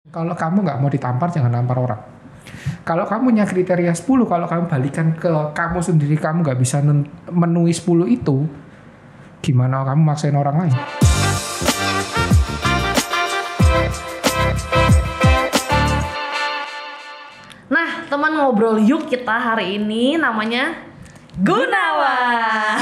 Kalau kamu nggak mau ditampar, jangan nampar orang. Kalau kamu punya kriteria 10, kalau kamu balikan ke kamu sendiri, kamu nggak bisa memenuhi 10 itu, gimana kamu maksain orang lain? Nah, teman ngobrol yuk kita hari ini namanya Gunawan.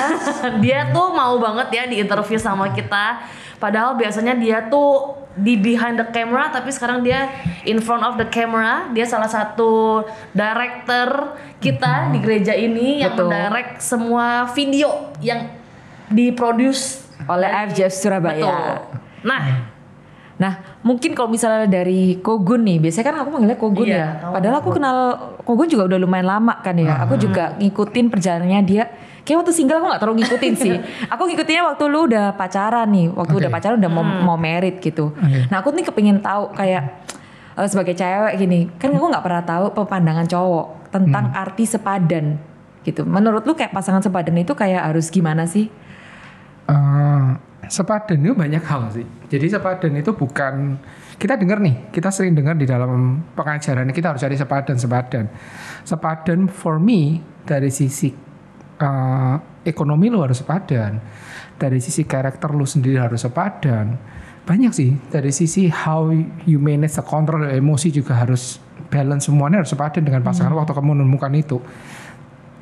Dia tuh mau banget ya di interview sama kita. Padahal biasanya dia tuh di behind the camera, tapi sekarang dia in front of the camera. Dia salah satu director kita di gereja ini yang mendirect semua video yang diproduce oleh FJF Surabaya. Betul. Nah, mungkin kalau misalnya dari Kogun nih, biasanya kan aku manggilnya Kogun ya. Padahal aku kenal Kogun juga udah lumayan lama kan ya. Aku juga ngikutin perjalanannya dia. Kayak waktu single aku gak terlalu ngikutin sih. Aku ngikutinnya waktu lu udah pacaran nih. Waktu udah pacaran udah mau married gitu. Nah, aku nih kepingin tahu kayak sebagai cewek gini. Kan aku gak pernah tahu pemandangan cowok tentang arti sepadan gitu. Menurut lu kayak pasangan sepadan itu kayak harus gimana sih? Sepadan itu banyak hal sih. Jadi sepadan itu bukan, kita dengar nih, kita sering dengar di dalam pengajaran kita harus cari sepadan. Sepadan for me dari sisi ekonomi lu harus sepadan, dari sisi karakter lu sendiri harus sepadan. Banyak sih, dari sisi how you manage the control emosi juga harus balance, semuanya harus sepadan dengan pasangan waktu kamu menemukan itu.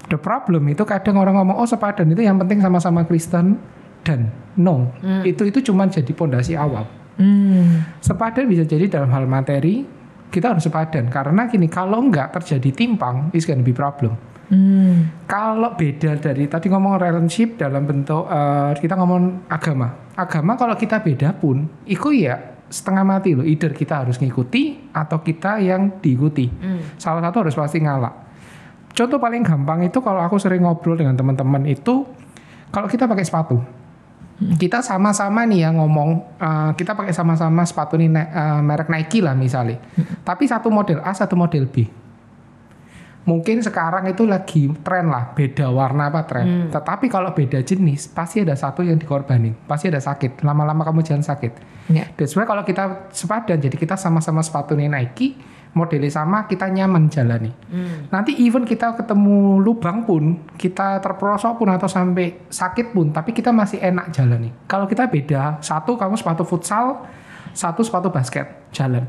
The problem itu kadang orang ngomong, oh sepadan itu yang penting sama-sama Kristen. Dan no, itu cuma jadi pondasi awal. Sepadan bisa jadi dalam hal materi, kita harus sepadan. Karena gini, kalau enggak terjadi timpang, it's gonna be problem. Kalau beda dari tadi ngomong relationship dalam bentuk kita ngomong agama kalau kita beda pun, itu ya setengah mati loh. Either kita harus ngikuti atau kita yang diikuti. Salah satu harus pasti ngalah. Contoh paling gampang itu kalau aku sering ngobrol dengan teman-teman itu, kalau kita pakai sepatu. Kita sama-sama nih ya ngomong, kita pakai sama-sama sepatu nih merek Nike lah misalnya. Tapi satu model A, satu model B. Mungkin sekarang itu lagi tren lah, beda warna apa tren. Tetapi kalau beda jenis, pasti ada satu yang dikorbanin. Pasti ada sakit, lama-lama kamu jangan sakit. Dan sebenarnya kalau kita sepadan, jadi kita sama-sama sepatu nih Nike, modelnya sama, kita nyaman jalani. Nanti even kita ketemu lubang pun, kita terperosok pun atau sampai sakit pun, tapi kita masih enak jalani. Kalau kita beda, satu kamu sepatu futsal, satu sepatu basket, jalan.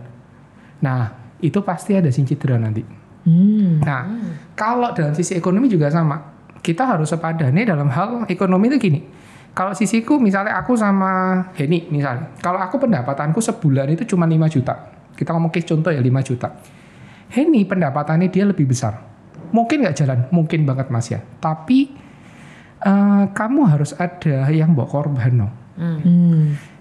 Nah, itu pasti ada sing cedera nanti. Nah, kalau dalam sisi ekonomi juga sama. Kita harus sepadane dalam hal ekonomi itu gini. Kalau sisiku, misalnya aku sama Henny misalnya. Kalau aku pendapatanku sebulan itu cuma 5 juta. Kita ngomong case contoh ya 5 juta. Henny pendapatannya dia lebih besar. Mungkin nggak jalan, mungkin banget Mas ya. Tapi kamu harus ada yang bawa korban no.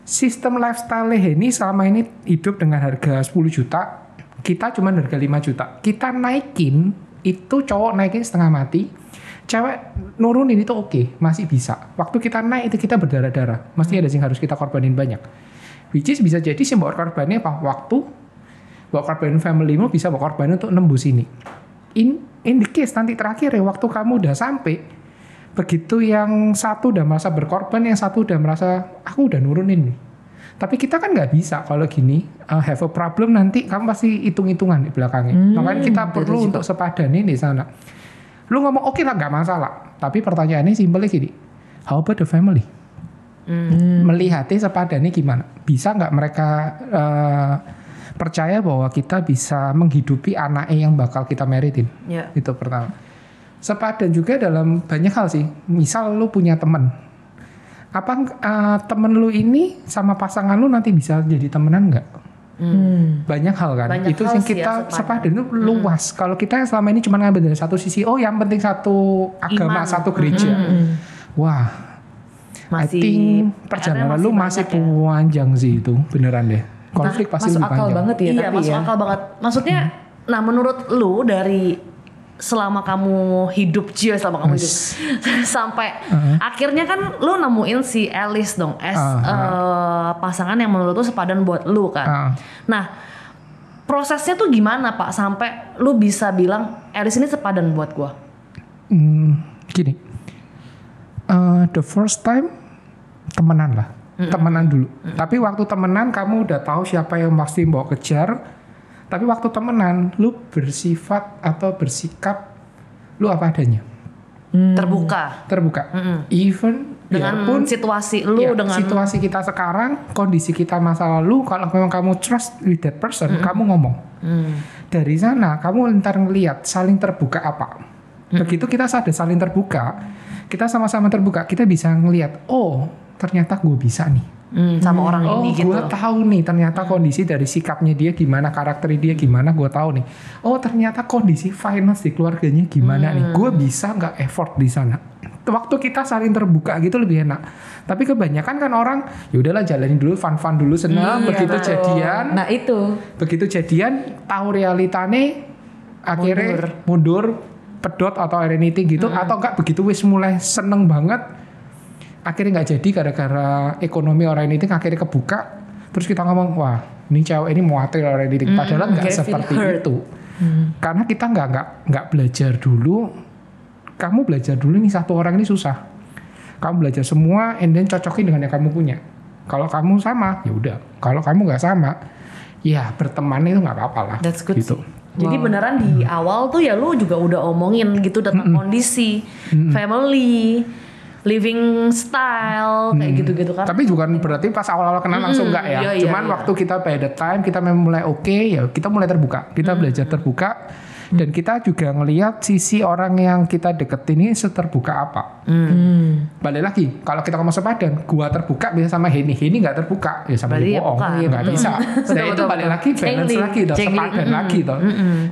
Sistem lifestyle Henny selama ini hidup dengan harga 10 juta. Kita cuma harga 5 juta. Kita naikin, itu cowok naikin setengah mati. Cewek nurunin itu oke, masih bisa. Waktu kita naik itu kita berdarah-darah. Mesti ada yang harus kita korbanin banyak. Which is bisa jadi sih bawa korbannya apa? Waktu, bawa korban familymu, bisa bawa korban untuk nembus ini. In the case nanti terakhir ya, waktu kamu udah sampai, begitu yang satu udah merasa berkorban, yang satu udah merasa, aku udah nurunin nih. Tapi kita kan nggak bisa kalau gini, have a problem nanti kamu pasti hitung-hitungan di belakangnya. Makanya kita perlu untuk sepadan di sana. Lu ngomong oke lah nggak masalah. Tapi pertanyaannya simpelnya gini, how about the family? Melihatnya sepadannya gimana? Bisa nggak mereka percaya bahwa kita bisa menghidupi anaknya yang bakal kita meritin? Itu pertama. Sepadan juga dalam banyak hal sih. Misal lu punya teman. Apa temen lu ini sama pasangan lu nanti bisa jadi temenan nggak? Banyak hal kan. Banyak itu sih kita sepadan itu luas. Kalau kita selama ini cuma ngambil dari satu sisi, oh yang penting satu agama, satu gereja. Wah, I think perjalanan lu masih panjang sih itu, beneran deh. Konflik pasti lebih panjang. Masuk akal banget ya. Iya, masuk akal banget. Maksudnya, nah menurut lu dari selama kamu hidup sampai akhirnya kan lu nemuin si Alice dong pasangan yang menurut lu sepadan buat lu kan. Nah, prosesnya tuh gimana Pak sampai lu bisa bilang Alice ini sepadan buat gua? Gini, the first time temenan lah. Temenan dulu. Tapi waktu temenan kamu udah tahu siapa yang pasti mau kejar, Tapi waktu temenan, lu bersifat atau bersikap lu apa adanya. Terbuka. Even Dengan biarpun situasi lu, ya, dengan situasi kita sekarang, kondisi kita masa lalu, kalau memang kamu trust with that person, kamu ngomong. Dari sana kamu ntar ngelihat saling terbuka apa. Begitu kita sadar saling terbuka, kita sama-sama terbuka, kita bisa ngelihat, oh ternyata gue bisa nih. sama orang ini gitu. Oh, gue tahu nih ternyata kondisi dari sikapnya dia gimana, karakter dia gimana, gue tahu nih. Oh, ternyata kondisi finance di keluarganya gimana nih. Gue bisa nggak effort di sana. Waktu kita saling terbuka gitu lebih enak. Tapi kebanyakan kan orang, ya udahlah jalanin dulu, fun dulu senang. Begitu betul. jadian, Nah itu. begitu jadian, tahu realitane, akhirnya mundur, pedot atau anything gitu, atau enggak begitu wis mulai seneng banget, akhirnya nggak jadi gara-gara ekonomi orang ini akhirnya kebuka, terus kita ngomong wah ini cewek ini mau atril orang ini, padahal nggak akhirnya seperti feel hurt. itu, karena kita nggak belajar dulu. Kamu belajar dulu nih satu orang ini susah, kamu belajar semua, and then cocokin dengan yang kamu punya. Kalau kamu sama, ya udah. Kalau kamu nggak sama, ya berteman itu nggak apa-apa lah. That's good gitu. sih. Jadi beneran di awal tuh ya lu juga udah omongin gitu tentang kondisi, family, living style, kayak gitu-gitu kan. Tapi juga berarti pas awal-awal kenal langsung enggak ya. Iya, Cuman iya. waktu kita by the time kita memang mulai oke, ya kita mulai terbuka. Kita belajar terbuka. Dan kita juga ngelihat sisi orang yang kita deketin ini seterbuka apa. Balik lagi, kalau kita ngomong sepadan, gua terbuka bisa sama Heni nggak terbuka, ya sama Berarti dia ya bohong, bukan. nggak bisa. Nah itu balik lagi balance Cengli. lagi, toh, Cengli. sepadan lagi toh.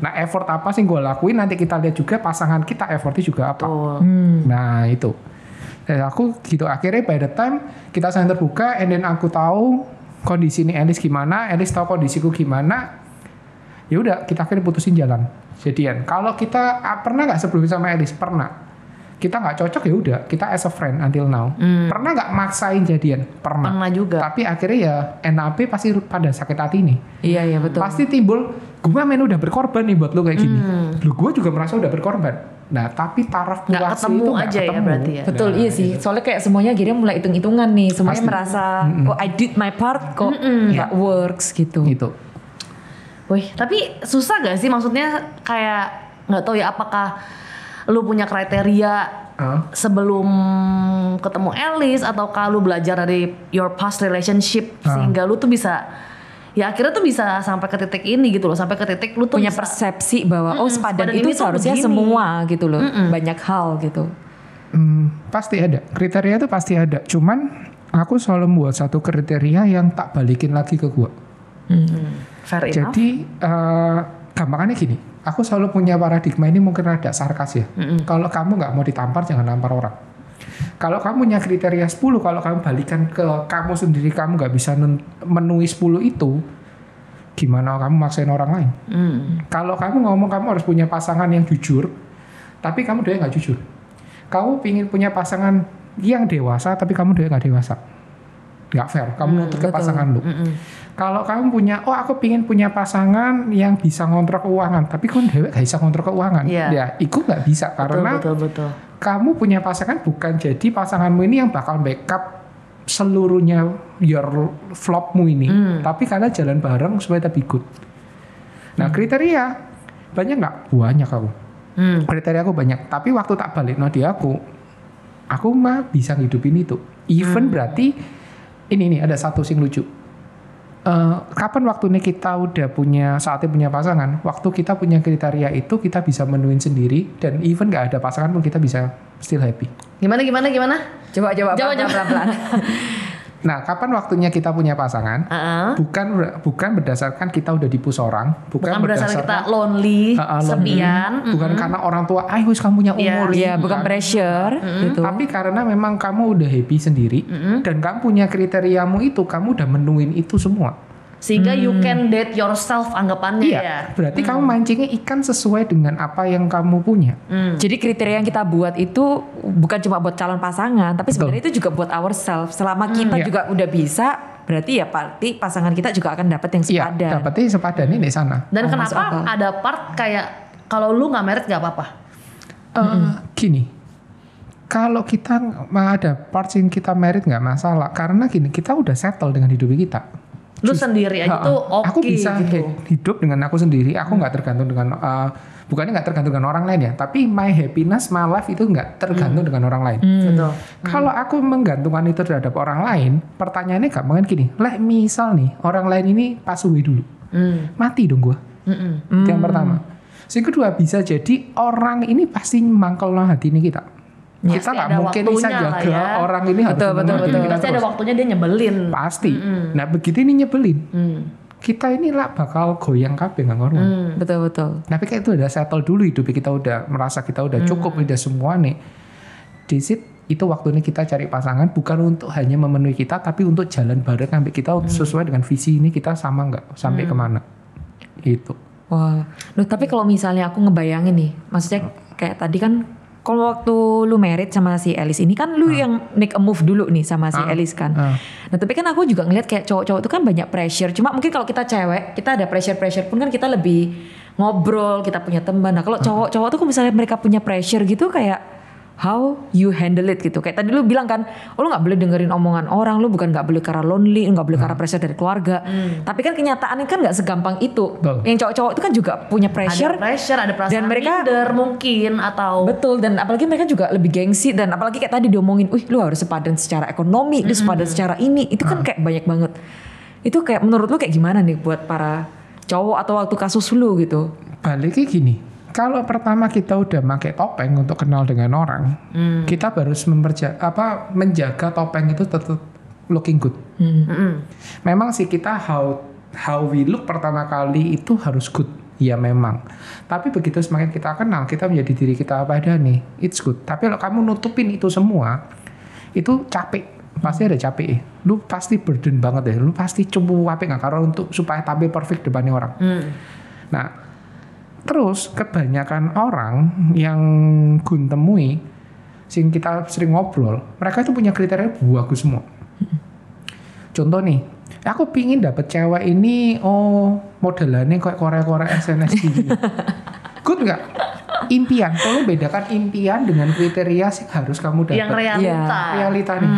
Nah effort apa sih gua lakuin, nanti kita lihat juga pasangan kita effortnya juga apa. Nah itu. Dan aku gitu akhirnya by the time kita saling terbuka, and then aku tahu kondisi ini Elis gimana, Elis tahu kondisiku gimana. Ya udah kita akhirnya putusin jalan jadian. Kalau kita pernah nggak sebelumnya sama Elis? Pernah. Kita nggak cocok ya udah kita as a friend until now. Pernah nggak maksain jadian? Pernah juga. Tapi akhirnya ya NAP pasti pada sakit hati nih. Iya betul. Pasti timbul, gue men udah berkorban nih buat lo kayak gini. Lu gue juga merasa udah berkorban. Nah tapi taraf Nggak puasnya ketemu itu nggak aja ya ketemu. berarti ya. Betul, Nah, iya sih. Soalnya kayak semuanya akhirnya mulai hitung-hitungan nih. Semuanya Pasti. merasa, oh I did my part kok nggak works gitu. Gitu. Wih, tapi susah gak sih maksudnya kayak nggak tahu ya apakah lu punya kriteria sebelum ketemu Elis atau kalau belajar dari your past relationship sehingga lu tuh bisa ya akhirnya tuh bisa sampai ke titik ini gitu loh, sampai ke titik lu tuh Punya bisa, persepsi bahwa oh sepadan sepadan itu ini tuh seharusnya begini. semua gitu loh. Banyak hal gitu. Pasti ada. Kriteria itu pasti ada. Cuman aku selalu membuat satu kriteria yang tak balikin lagi ke gua. fair enough. Jadi gampangannya gini, aku selalu punya paradigma ini mungkin rada sarkas ya. Kalau kamu nggak mau ditampar, jangan nampar orang. Kalau kamu punya kriteria 10, kalau kamu balikan ke kamu sendiri, kamu nggak bisa memenuhi 10 itu, gimana kamu maksain orang lain? Kalau kamu ngomong kamu harus punya pasangan yang jujur, tapi kamu dia nggak jujur. Kamu pingin punya pasangan yang dewasa, tapi kamu dia nggak dewasa. Nggak fair, kamu nuntut ke pasangan lu. Kalau kamu punya, oh aku pingin punya pasangan yang bisa ngontrol keuangan, tapi kan dewek gak bisa ngontrol keuangan. Iya. Ya, itu nggak bisa karena Betul. kamu punya pasangan bukan jadi pasanganmu ini yang bakal backup seluruhnya your flopmu ini, tapi karena jalan bareng supaya lebih good. Nah kriteria banyak nggak? Banyak aku. Kriteria aku banyak, tapi waktu tak balik di aku mah bisa ngidupin itu. Even berarti ini ada satu sing lucu. Kapan waktunya kita udah saatnya punya pasangan, waktu kita punya kriteria itu kita bisa menuin sendiri, dan even nggak ada pasangan pun kita bisa still happy. Gimana? Coba pelan-pelan. Nah, kapan waktunya kita punya pasangan? Bukan berdasarkan kita udah dipus orang, bukan berdasarkan kita lonely, sepian, bukan karena orang tua, wis kamu punya umur, Iya, bukan pressure gitu. Tapi karena memang kamu udah happy sendiri, dan kamu punya kriteriamu itu, kamu udah menuin itu semua. sehingga you can date yourself anggapannya Iya, ya. berarti kamu mancingnya ikan sesuai dengan apa yang kamu punya. Jadi kriteria yang kita buat itu bukan cuma buat calon pasangan, tapi sebenarnya itu juga buat ourselves. Selama kita juga udah bisa, berarti ya pasti pasangan kita juga akan dapat yang Iya, sepadan. dapetnya sepadan ini di sana. Dan Oh, masuk kenapa akal. ada part kayak kalau lu nggak married nggak apa-apa? Gini, kalau kita ada parts yang kita merit nggak masalah, karena gini kita udah settle dengan hidup kita. Lu sendiri aja tuh oke aku bisa gitu. hidup dengan aku sendiri. Aku nggak tergantung dengan bukannya nggak tergantung dengan orang lain ya, tapi my happiness, my life itu nggak tergantung dengan orang lain. Betul. Kalau aku menggantungkan itu terhadap orang lain, pertanyaannya gampang kan gini. Misal nih orang lain ini pas away dulu, mati dong gua. Itu yang pertama. Yang kedua, bisa jadi orang ini pasti mangkal hati ini kita. Kita nggak mungkin bisa jaga ya. orang ini harus Betul, menang hati kita Pasti ada terus. waktunya dia nyebelin. Pasti. Nah begitu ini nyebelin, kita ini lah bakal goyang kabeh nggak ngorong. Betul. Tapi kayak itu udah settle dulu hidup kita, udah merasa kita udah cukup, udah semua nih. Disit itu waktunya kita cari pasangan bukan untuk hanya memenuhi kita, tapi untuk jalan bareng sampai kita sesuai dengan visi ini kita sama nggak sampai kemana. Itu. Wah, loh tapi kalau misalnya aku ngebayangin nih, maksudnya kayak tadi kan kalau waktu lu married sama si Elis ini kan lu yang make a move dulu nih sama si Elis kan. Nah tapi kan aku juga ngeliat kayak cowok-cowok itu kan banyak pressure. Cuma mungkin kalau kita cewek, kita ada pressure pun kan kita lebih ngobrol, kita punya teman. Nah kalau cowok-cowok tuh kalau misalnya mereka punya pressure gitu kayak how you handle it gitu. Kayak tadi lu bilang kan, lu gak boleh dengerin omongan orang, lu bukan gak boleh karena lonely, lu gak boleh karena pressure dari keluarga. Tapi kan kenyataannya kan gak segampang itu. Betul. Yang cowok-cowok itu kan juga punya pressure. Ada pressure, ada perasaan dan mereka minder mungkin atau betul, dan apalagi mereka juga lebih gengsi, dan apalagi kayak tadi diomongin, lu harus sepadan secara ekonomi, lu sepadan secara ini, itu kan kayak banyak banget. Itu kayak menurut lu kayak gimana nih buat para cowok atau waktu kasus lu gitu? Baliknya gini, kalau pertama kita udah pakai topeng untuk kenal dengan orang, kita harus menjaga topeng itu tetap looking good. Memang sih kita how we look pertama kali itu harus good. Ya memang. Tapi begitu semakin kita kenal, kita menjadi diri kita apa adanya nih, it's good. Tapi kalau kamu nutupin itu semua, itu capek. Pasti ada capek. Lu pasti burden banget deh. Lu pasti coba capek nggak karena untuk supaya tampil perfect depannya orang. Nah, terus kebanyakan orang yang Gun temui, sing kita sering ngobrol, mereka itu punya kriteria bagus semua. Contoh nih, aku pingin dapet cewek ini, modelannya kayak Korea SNSD gitu. Good nggak? Impian, tolong bedakan impian dengan kriteria sih harus kamu dapat. yang realita. Realita nih.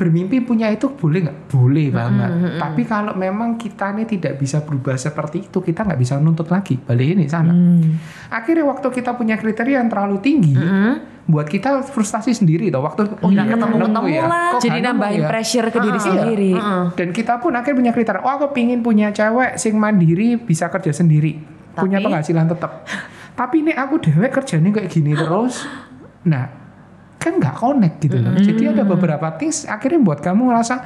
Bermimpi punya itu boleh nggak? Boleh banget. Tapi kalau memang kita nih tidak bisa berubah seperti itu, kita nggak bisa nuntut lagi. Balik ini sana. Akhirnya waktu kita punya kriteria yang terlalu tinggi, buat kita frustasi sendiri toh. Waktu nggak ketemu-ketemu lah. Jadi nambahin pressure ke diri sendiri. Dan kita pun akhirnya punya kriteria. Aku pingin punya cewek sing mandiri, bisa kerja sendiri, punya penghasilan tetap. Tapi ini aku dewek kerjanya kayak gini terus, nah kan nggak connect gitu loh. Jadi ada beberapa things akhirnya buat kamu ngerasa,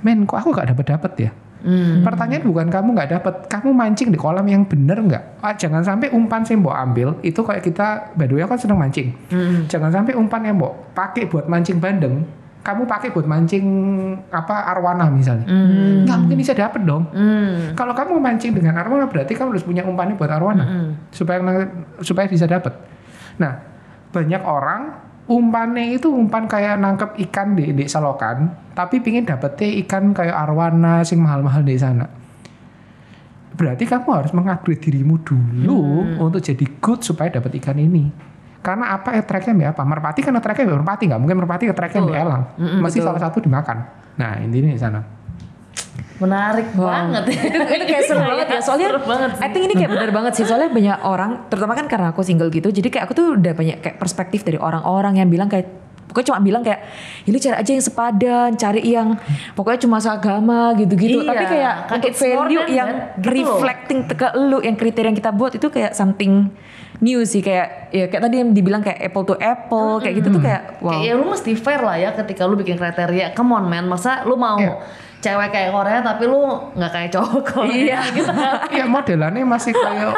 men kok aku nggak dapet ya. Pertanyaan bukan kamu nggak dapet, kamu mancing di kolam yang bener nggak? Jangan sampai umpan sih mbok ambil itu kayak kita, by the way aku kan seneng mancing. Jangan sampai umpan yang mbok pakai buat mancing bandeng, kamu pakai buat mancing arwana misalnya, nggak mungkin bisa dapet dong. Kalau kamu mancing dengan arwana berarti kamu harus punya umpannya buat arwana supaya bisa dapet. Nah banyak orang umpannya itu umpan kayak nangkep ikan di selokan, tapi pingin dapetnya ikan kayak arwana sing mahal-mahal di sana. Berarti kamu harus mengupgrade dirimu dulu untuk jadi good supaya dapat ikan ini. Karena apa tracknya apa? Merpati kan tracknya merpati, nggak mungkin merpati tracknya elang. Masih salah satu dimakan. Nah intinya di sana. Menarik banget. Itu kayak seru banget ya. Soalnya I think ini kayak benar banget sih. Soalnya banyak orang, terutama kan karena aku single gitu, jadi kayak aku tuh udah banyak kayak perspektif dari orang-orang yang bilang kayak, pokoknya cuma bilang kayak, ini cari aja yang sepadan, cari yang pokoknya cuma seagama gitu-gitu. Iya, tapi kayak untuk value yang reflecting ke lu, yang kriteria yang kita buat itu kayak something new sih. Kayak ya kayak tadi yang dibilang kayak apple to apple kayak gitu tuh kayak wow. Kayak ya lu mesti fair lah ya ketika lu bikin kriteria. Come on man, masa lu mau cewek kayak Korea tapi lu nggak kayak cowok Korea gitu. Iya modelannya masih kayak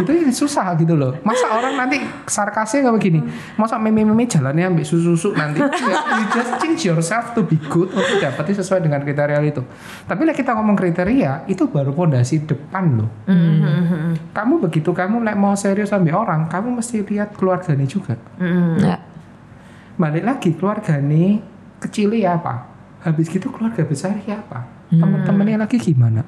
gitu ya susah gitu loh. Masa orang nanti sarkasnya kayak begini, masa meme-meme jalannya ambil susu-susu nanti. You just change yourself to be good untuk dapetin sesuai dengan kriteria itu. Tapi lah kita ngomong kriteria itu baru fondasi depan loh. Kamu begitu kamu mau serius sama orang, kamu mesti lihat keluarganya juga. Balik lagi keluarganya kecilnya apa? Habis gitu keluarga besar ya apa? Teman-temannya lagi gimana?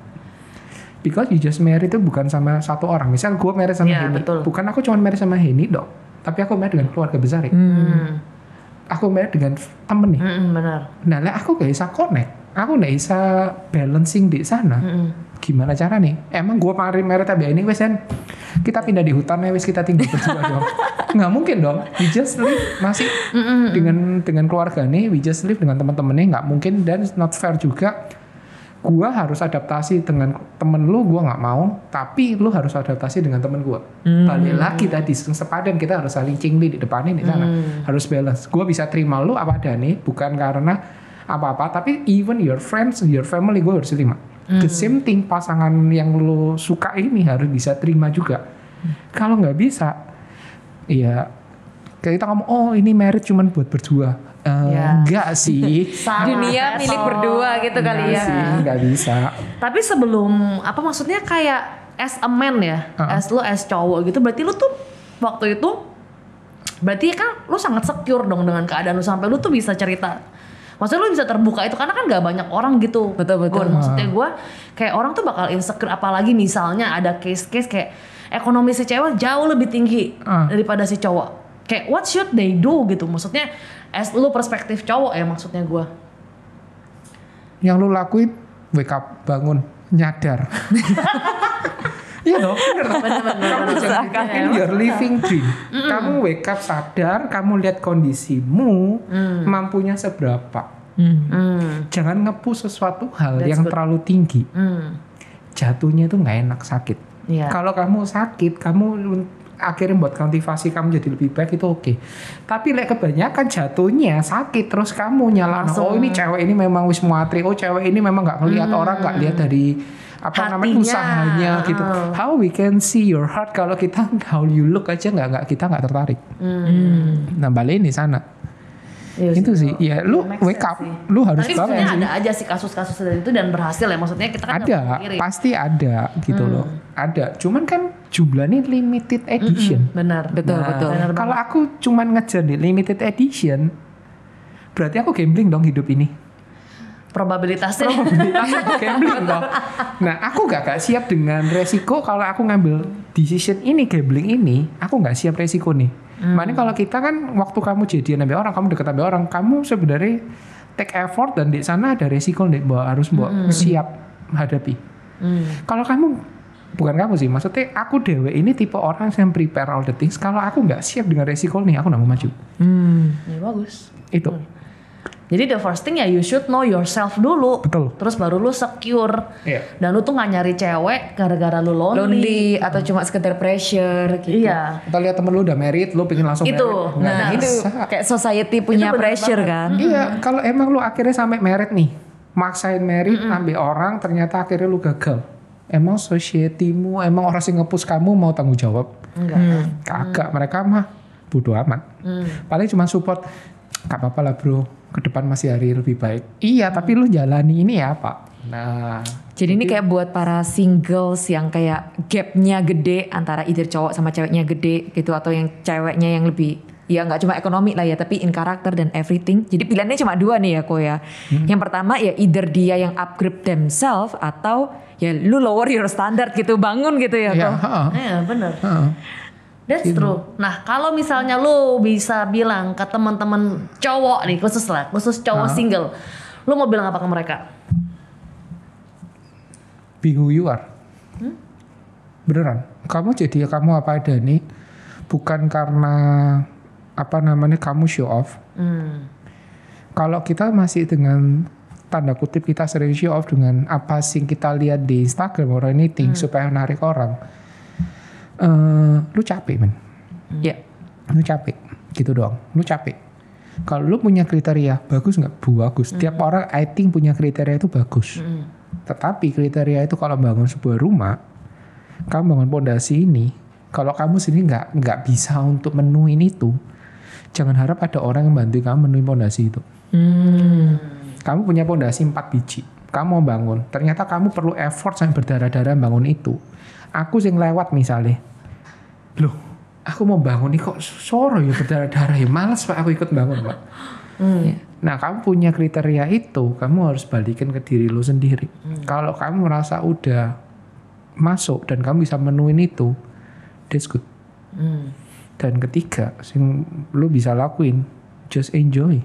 Because you just married itu bukan sama satu orang. Misal gue married sama Heni, bukan aku cuma married sama Heni dong. Tapi aku married dengan keluarga besar. Aku married dengan temen nih. Benar. Nah, aku gak bisa connect aku nggak bisa balancing di sana. Gimana cara nih? Emang gue kemarin meret abe ini wes kan kita pindah di hutan wes kita tinggal berdua dong. Nggak mungkin dong. We just live masih dengan keluarga nih. We just live dengan teman-temannya nggak mungkin dan it's not fair juga. Gue harus adaptasi dengan temen lu, gue nggak mau. Tapi lu harus adaptasi dengan temen gue. Balik lagi tadi sepadan kita harus saling cingli di depannya di sana. Harus balance. Gue bisa terima lu apa adanya, bukan karena apa-apa. Tapi even your friends, your family gue harus terima. The same thing pasangan yang lu suka ini harus bisa terima juga. Kalau nggak bisa, ya kita ngomong oh ini marriage cuman buat berdua. Enggak sih. Dunia milik berdua gitu kali ya. Sih, nggak bisa. Tapi sebelum apa maksudnya kayak as a man ya, as cowok gitu, berarti lu tuh waktu itu berarti kan lu sangat secure dong dengan keadaan lu sampai lu tuh bisa cerita. Maksudnya lu bisa terbuka itu karena kan gak banyak orang gitu. Betul. Maksudnya gue kayak orang tuh bakal insecure apalagi misalnya ada case-case kayak ekonomi si cewek jauh lebih tinggi daripada si cowok. Kayak what should they do gitu. Maksudnya as lu perspektif cowok ya maksudnya gue. Yang lu lakuin wake up, bangun, nyadar. Iya dong, bener. Kamu jangan you're living dream. Kamu wake up sadar, kamu lihat kondisimu, mampunya seberapa. Jangan nge-push sesuatu hal yang terlalu tinggi. Jatuhnya itu nggak enak, sakit. Kalau kamu sakit, kamu akhirnya buat motivasi kamu jadi lebih baik itu oke. Tapi kebanyakan jatuhnya sakit terus kamu nyalain oh ini cewek ini memang wis muatri, oh cewek ini memang nggak ngelihat orang, nggak lihat dari apa namanya usahanya gitu. How we can see your heart kalau kita how you look aja kita nggak tertarik. Nah balik di sana. Itu sih ya lu wake up sih. Lu harus bangun sih. Ada aja sih kasus-kasus dari itu dan berhasil ya maksudnya kita kan ada pasti ada gitu loh. Ada cuman kan jumlahnya limited edition. Benar. Betul. Kalau aku cuman ngejar di limited edition berarti aku gambling dong hidup ini. Probabilitasnya gambling dong. Nah aku gak siap dengan resiko kalau aku ngambil decision ini gambling ini aku gak siap resiko nih. Makanya kalau kita kan waktu kamu jadian sama orang, kamu deket sama orang, kamu sebenarnya take effort dan di sana ada resiko nih bahwa harus siap hadapi. Kalau kamu bukan kamu sih, maksudnya aku dewe ini tipe orang yang prepare all the things. Kalau aku nggak siap dengan resiko nih, aku nggak mau maju. Ya bagus. Itu. Jadi the first thing ya you should know yourself dulu. Betul. Terus baru lu secure. Iya. Dan lu tuh gak nyari cewek gara-gara lu lonely. Atau cuma sekedar pressure gitu. Iya. Kita lihat temen lu udah married, lu pengen langsung itu. married. Nah itu kayak society punya pressure kan. Iya, kalau emang lu akhirnya sampai married nih, maksain married ambil orang, ternyata akhirnya lu gagal. Emang society-mu, emang orang sih nge-push kamu mau tanggung jawab? Enggak. Kagak, mereka mah bodo amat. Paling cuma support, gak apa-apa lah bro, ke depan masih hari lebih baik. Iya, tapi lu jalani ini ya Pak. Nah, jadi ini kayak buat para singles yang kayak gapnya gede antara either cowok sama ceweknya gede gitu, atau yang ceweknya yang lebih ya nggak cuma ekonomi lah ya, tapi in karakter dan everything. Jadi pilihannya cuma dua nih ya Ko ya. Yang pertama ya either dia yang upgrade themselves atau ya lu lower your standard gitu, bangun gitu ya Ko. Iya bener. That's true. Nah kalau misalnya lu bisa bilang ke teman-teman cowok nih khusus cowok single, lu mau bilang apa ke mereka? Be who you are. Beneran. Kamu jadi kamu apa ada nih, bukan karena apa namanya kamu show off. Kalau kita masih dengan tanda kutip kita sering show off dengan apa sih kita lihat di Instagram or anything supaya menarik orang. Lu capek men. Ya. Lu capek gitu doang. Lu capek. Kalau lu punya kriteria bagus nggak? Bagus. Tiap orang I think punya kriteria itu bagus. Tetapi kriteria itu kalau bangun sebuah rumah, kamu bangun pondasi ini, kalau kamu sendiri nggak bisa untuk menuin itu, jangan harap ada orang yang bantu kamu menuin pondasi itu. Kamu punya pondasi 4 biji, kamu mau bangun, ternyata kamu perlu effort sampai berdarah-darah bangun itu. Aku yang lewat misalnya, loh, aku mau bangun nih kok soro ya berdarah-darah ya, malas Pak aku ikut bangun Pak. Nah kamu punya kriteria itu, kamu harus balikin ke diri lu sendiri. Kalau kamu merasa udah masuk dan kamu bisa menuin itu, that's good. Dan ketiga, yang lu bisa lakuin, just enjoy.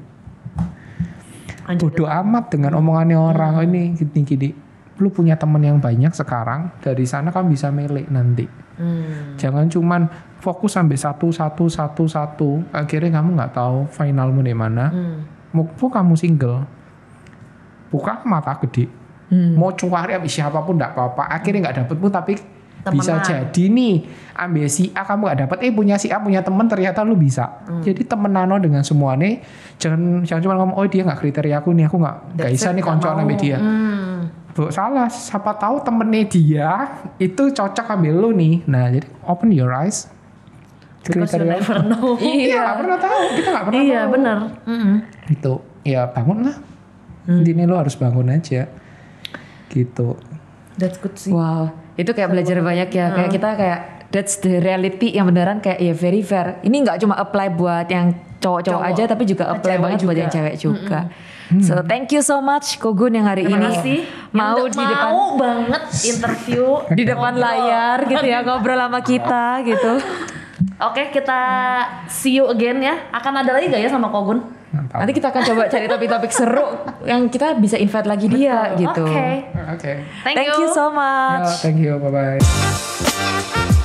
bodoh amat dengan omongannya orang. Oh, ini gini-gini. Lu punya temen yang banyak sekarang, dari sana kan bisa milih nanti. Jangan cuman fokus sampai satu. Akhirnya kamu nggak tahu finalmu di mana. Mumpung kamu single, buka mata gede. Mau cari siapapun nggak apa-apa. Akhirnya nggak dapetmu tapi bisa jadi nih ambil si A kamu gak dapet, punya si A punya temen ternyata lu bisa. Jadi temenan dengan semuanya. Jangan cuma ngomong oh dia nggak kriteria aku nih, aku nggak bisa nih koncoan sama dia. Salah, siapa tahu temennya dia itu cocok ambil lu nih. Nah jadi open your eyes. Kriteria never know. Iya nggak pernah tahu, kita nggak pernah tahu. Iya benar. Itu ya bangun lah. Intinya lu harus bangun aja. Gitu. That's good sih. Wow, itu kayak belajar banyak ya. Kayak kita kayak that's the reality yang beneran kayak ya very fair. Ini nggak cuma apply buat yang cowok-cowok aja, tapi juga apply banget buat yang cewek juga. So thank you so much Kogun yang hari Terima ini kasih. mau di depan banget interview di depan layar gitu ya, ngobrol sama kita gitu. Oke, kita see you again ya. Akan ada lagi gak ya sama Kogun? Nanti kita akan coba cari topik-topik seru yang kita bisa invite lagi dia gitu. Oke. Oke. Thank you so much. Thank you. Bye bye.